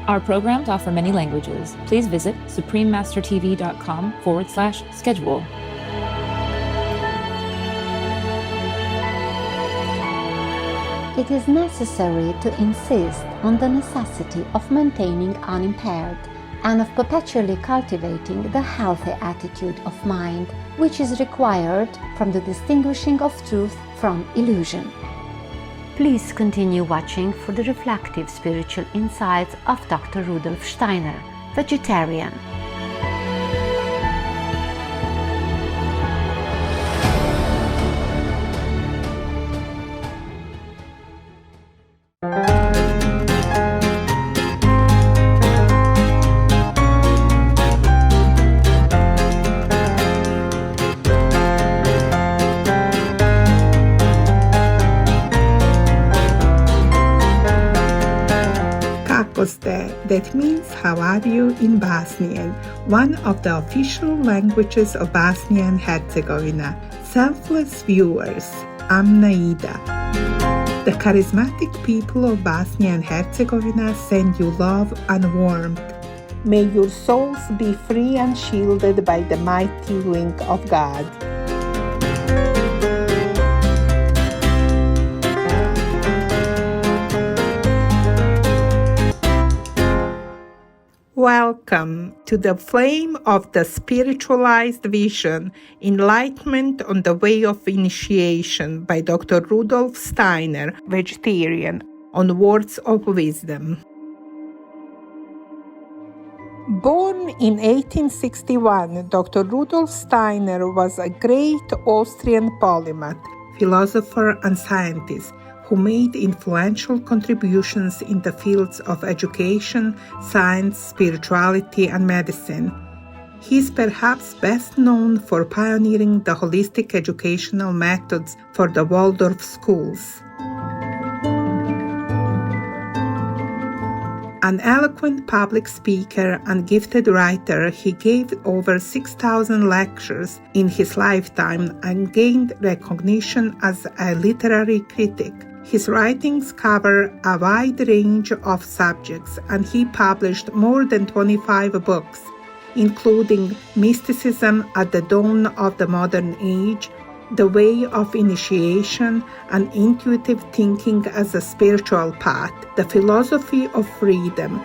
Our programs offer many languages. Please visit suprememastertv.com/schedule. It is necessary to insist on the necessity of maintaining unimpaired and of perpetually cultivating the healthy attitude of mind, which is required from the distinguishing of truth from illusion. Please continue watching for the reflective spiritual insights of Dr. Rudolf Steiner, vegetarian. That means how are you in Bosnian, one of the official languages of Bosnia and Herzegovina. Selfless viewers, I'm Naida. The charismatic people of Bosnia and Herzegovina send you love and warmth. May your souls be free and shielded by the mighty wing of God. Welcome to the Flame of the Spiritualized Vision, Enlightenment on the Way of Initiation by Dr. Rudolf Steiner, vegetarian, on Words of Wisdom. Born in 1861, Dr. Rudolf Steiner was a great Austrian polymath, philosopher and scientist who made influential contributions in the fields of education, science, spirituality, and medicine. He is perhaps best known for pioneering the holistic educational methods for the Waldorf schools. An eloquent public speaker and gifted writer, he gave over 6,000 lectures in his lifetime and gained recognition as a literary critic. His writings cover a wide range of subjects, and he published more than 25 books, including Mysticism at the Dawn of the Modern Age, The Way of Initiation, and Intuitive Thinking as a Spiritual Path, The Philosophy of Freedom.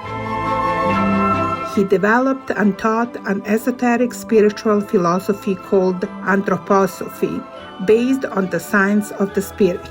He developed and taught an esoteric spiritual philosophy called anthroposophy, based on the science of the spirit.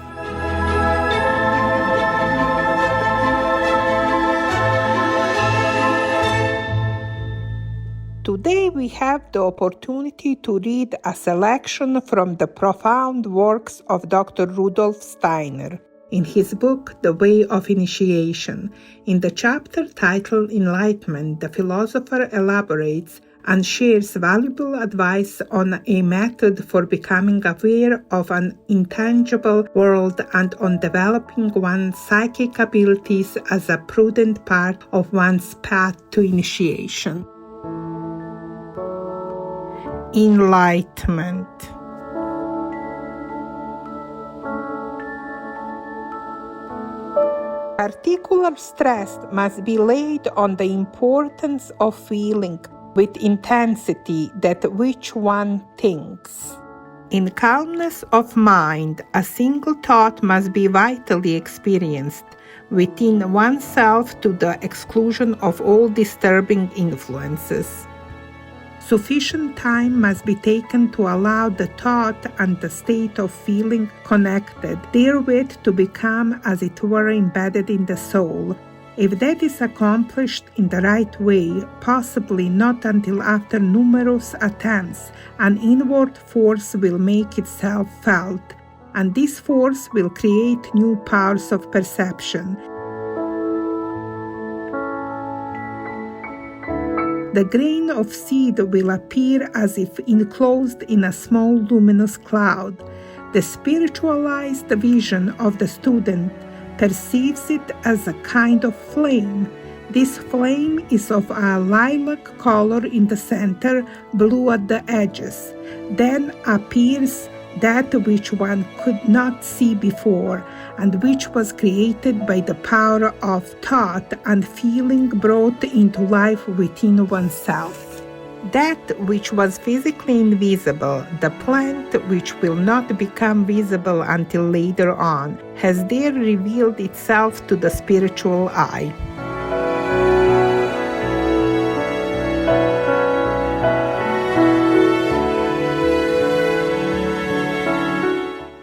Today we have the opportunity to read a selection from the profound works of Dr. Rudolf Steiner in his book, The Way of Initiation. In the chapter titled Enlightenment, the philosopher elaborates and shares valuable advice on a method for becoming aware of an intangible world and on developing one's psychic abilities as a prudent part of one's path to initiation. Enlightenment. Particular stress must be laid on the importance of feeling with intensity that which one thinks. In calmness of mind, a single thought must be vitally experienced within oneself to the exclusion of all disturbing influences. Sufficient time must be taken to allow the thought and the state of feeling connected therewith to become, as it were, embedded in the soul. If that is accomplished in the right way, possibly not until after numerous attempts, an inward force will make itself felt, and this force will create new powers of perception. The grain of seed will appear as if enclosed in a small luminous cloud. The spiritualized vision of the student perceives it as a kind of flame. This flame is of a lilac color in the center, blue at the edges. Then appears that which one could not see before, and which was created by the power of thought and feeling brought into life within oneself. That which was physically invisible, the plant which will not become visible until later on, has there revealed itself to the spiritual eye.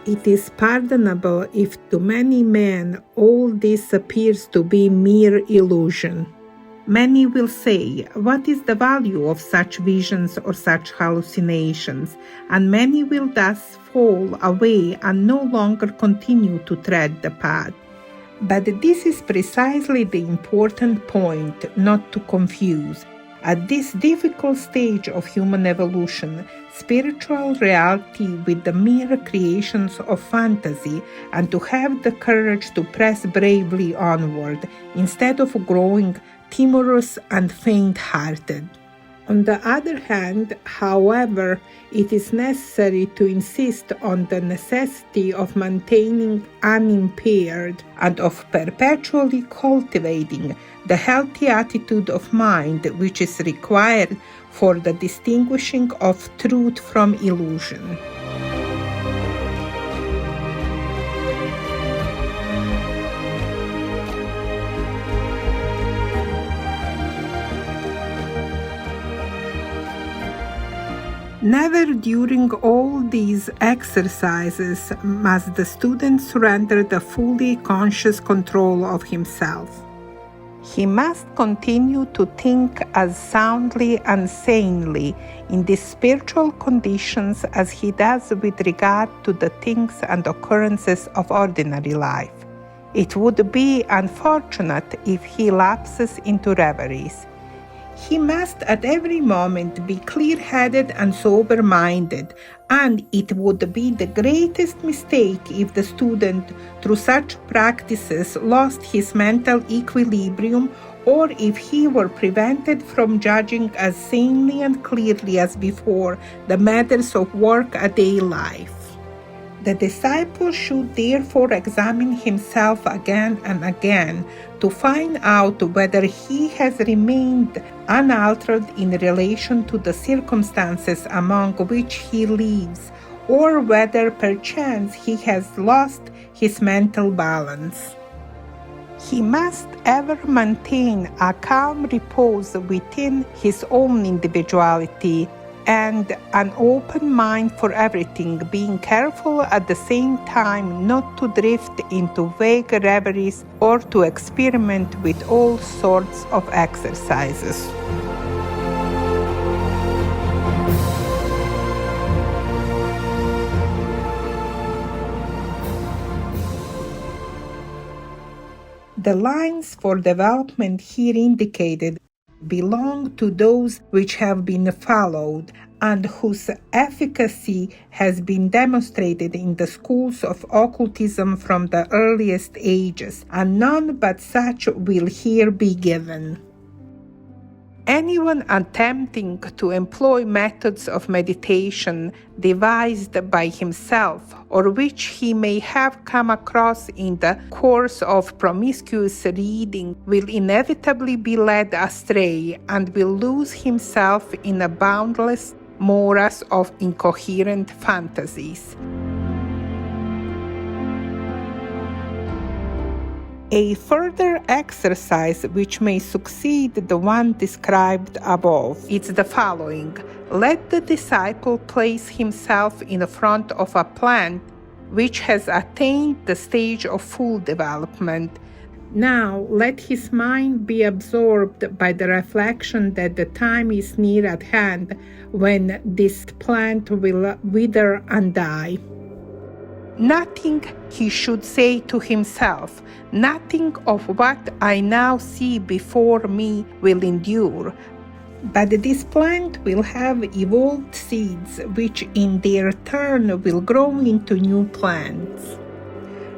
It is pardonable if to many men all this appears to be mere illusion. Many will say, what is the value of such visions or such hallucinations? And many will thus fall away and no longer continue to tread the path. But this is precisely the important point not to confuse. At this difficult stage of human evolution, spiritual reality with the mere creations of fantasy, and to have the courage to press bravely onward instead of growing timorous and faint-hearted. On the other hand, however, it is necessary to insist on the necessity of maintaining unimpaired and of perpetually cultivating the healthy attitude of mind which is required for the distinguishing of truth from illusion. Never during all these exercises must the student surrender the fully conscious control of himself. He must continue to think as soundly and sanely in these spiritual conditions as he does with regard to the things and occurrences of ordinary life. It would be unfortunate if he lapses into reveries. He must at every moment be clear-headed and sober-minded, and it would be the greatest mistake if the student, through such practices, lost his mental equilibrium, or if he were prevented from judging as sanely and clearly as before the matters of work-a-day life. The disciple should therefore examine himself again and again to find out whether he has remained unaltered in relation to the circumstances among which he lives, or whether perchance he has lost his mental balance. He must ever maintain a calm repose within his own individuality and an open mind for everything, being careful at the same time not to drift into vague reveries or to experiment with all sorts of exercises. The lines for development here indicated belong to those which have been followed and whose efficacy has been demonstrated in the schools of occultism from the earliest ages, and none but such will here be given. Anyone attempting to employ methods of meditation devised by himself, or which he may have come across in the course of promiscuous reading, will inevitably be led astray and will lose himself in a boundless morass of incoherent fantasies. A further exercise which may succeed the one described above is the following. Let the disciple place himself in front of a plant which has attained the stage of full development. Now let his mind be absorbed by the reflection that the time is near at hand when this plant will wither and die. Nothing, he should say to himself, nothing of what I now see before me will endure, but this plant will have evolved seeds which in their turn will grow into new plants.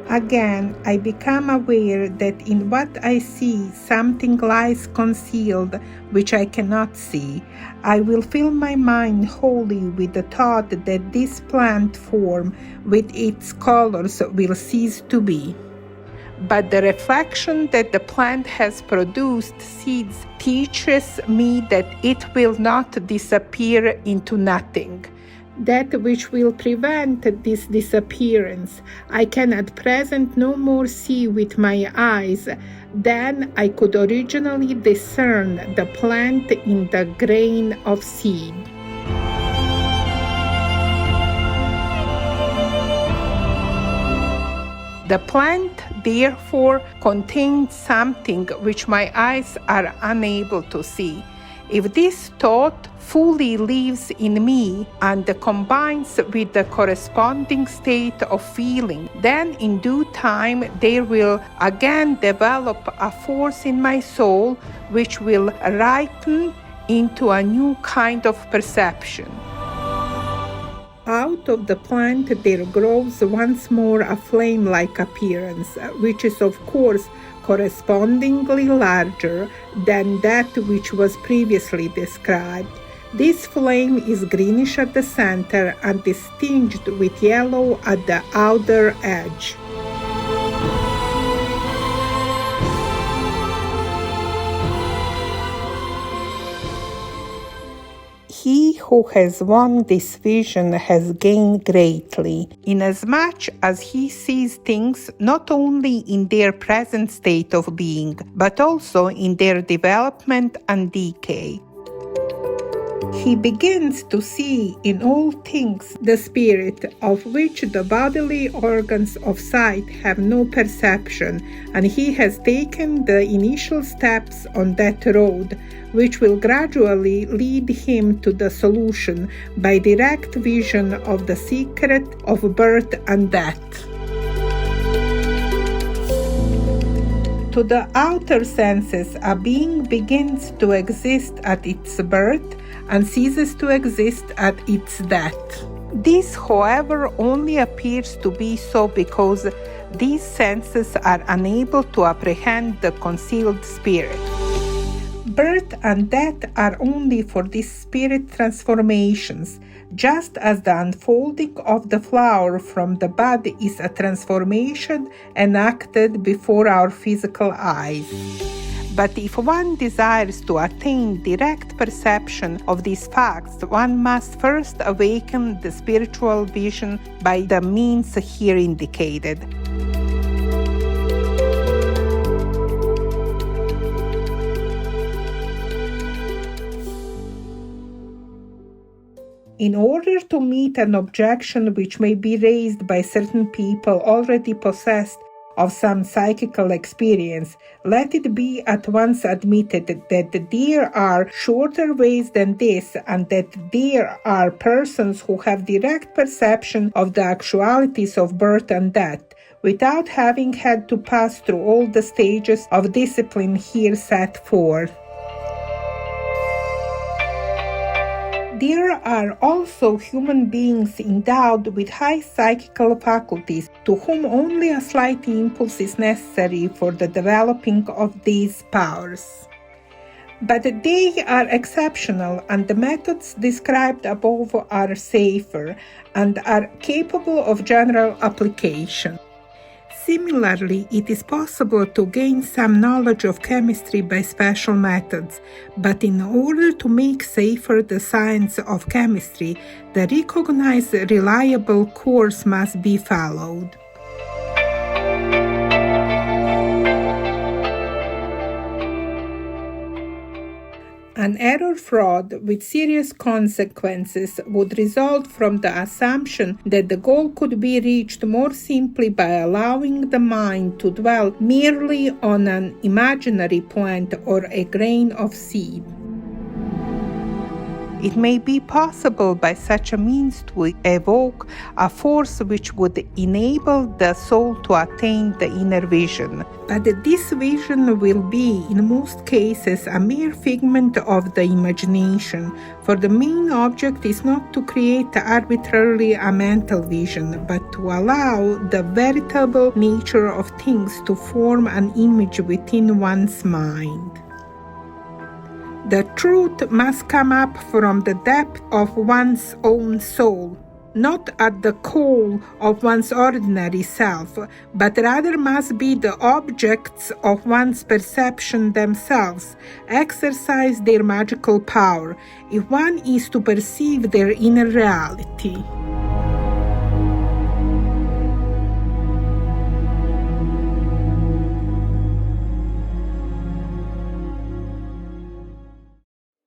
Again, I become aware that in what I see, something lies concealed which I cannot see. I will fill my mind wholly with the thought that this plant form with its colors will cease to be. But the reflection that the plant has produced seeds teaches me that it will not disappear into nothing. That which will prevent this disappearance, I can at present no more see with my eyes than I could originally discern the plant in the grain of seed. The plant, therefore, contains something which my eyes are unable to see. If this thought fully lives in me and combines with the corresponding state of feeling, then in due time there will again develop a force in my soul which will ripen into a new kind of perception. Out of the plant there grows once more a flame-like appearance, which is of course correspondingly larger than that which was previously described. This flame is greenish at the center and is tinged with yellow at the outer edge. He who has won this vision has gained greatly, inasmuch as he sees things not only in their present state of being, but also in their development and decay. He begins to see in all things the spirit, of which the bodily organs of sight have no perception, and he has taken the initial steps on that road, which will gradually lead him to the solution by direct vision of the secret of birth and death. To the outer senses, a being begins to exist at its birth and ceases to exist at its death. This, however, only appears to be so because these senses are unable to apprehend the concealed spirit. Birth and death are only for these spirit transformations, just as the unfolding of the flower from the bud is a transformation enacted before our physical eyes. But if one desires to attain direct perception of these facts, one must first awaken the spiritual vision by the means here indicated. In order to meet an objection which may be raised by certain people already possessed of some psychical experience, let it be at once admitted that there are shorter ways than this, and that there are persons who have direct perception of the actualities of birth and death, without having had to pass through all the stages of discipline here set forth. There are also human beings endowed with high psychical faculties, to whom only a slight impulse is necessary for the developing of these powers. But they are exceptional, and the methods described above are safer and are capable of general application. Similarly, it is possible to gain some knowledge of chemistry by special methods, but in order to make safer the science of chemistry, the recognized reliable course must be followed. An error fraud with serious consequences would result from the assumption that the goal could be reached more simply by allowing the mind to dwell merely on an imaginary plant or a grain of seed. It may be possible by such a means to evoke a force which would enable the soul to attain the inner vision. But this vision will be, in most cases, a mere figment of the imagination, for the main object is not to create arbitrarily a mental vision, but to allow the veritable nature of things to form an image within one's mind. The truth must come up from the depth of one's own soul, not at the core of one's ordinary self, but rather must be the objects of one's perception themselves, exercise their magical power, if one is to perceive their inner reality.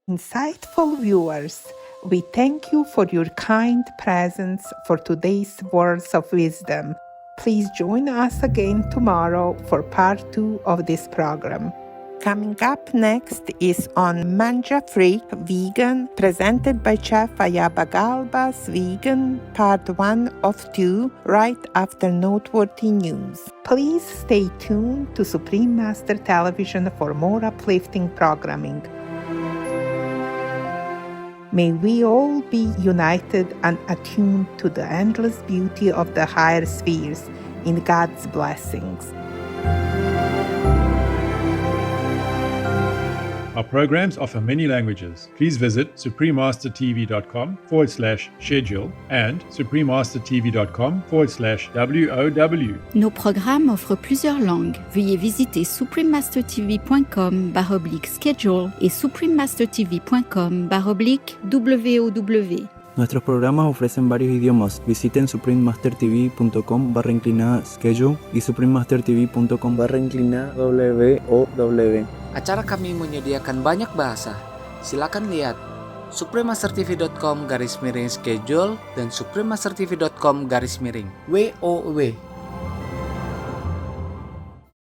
Insightful viewers, we thank you for your kind presence for today's words of wisdom. Please join us again tomorrow for part 2 of this program. Coming up next is on Manja Free Vegan, presented by Chef Ayaba Galba's Vegan, part 1 of 2, right after noteworthy news. Please stay tuned to Supreme Master Television for more uplifting programming. May we all be united and attuned to the endless beauty of the higher spheres in God's blessings. Our programs offer many languages. Please visit suprememastertv.com/schedule and suprememastertv.com/WOW. Nos programmes offrent plusieurs langues. Veuillez visiter suprememastertv.com/schedule et suprememastertv.com/WOW. Nuestros programas ofrecen varios idiomas. Visiten suprememastertv.com/schedule y suprememastertv.com/WOW. Acara kami menyediakan banyak bahasa. Silakan lihat suprememastertv.com/schedule dan suprememastertv.com/WOW.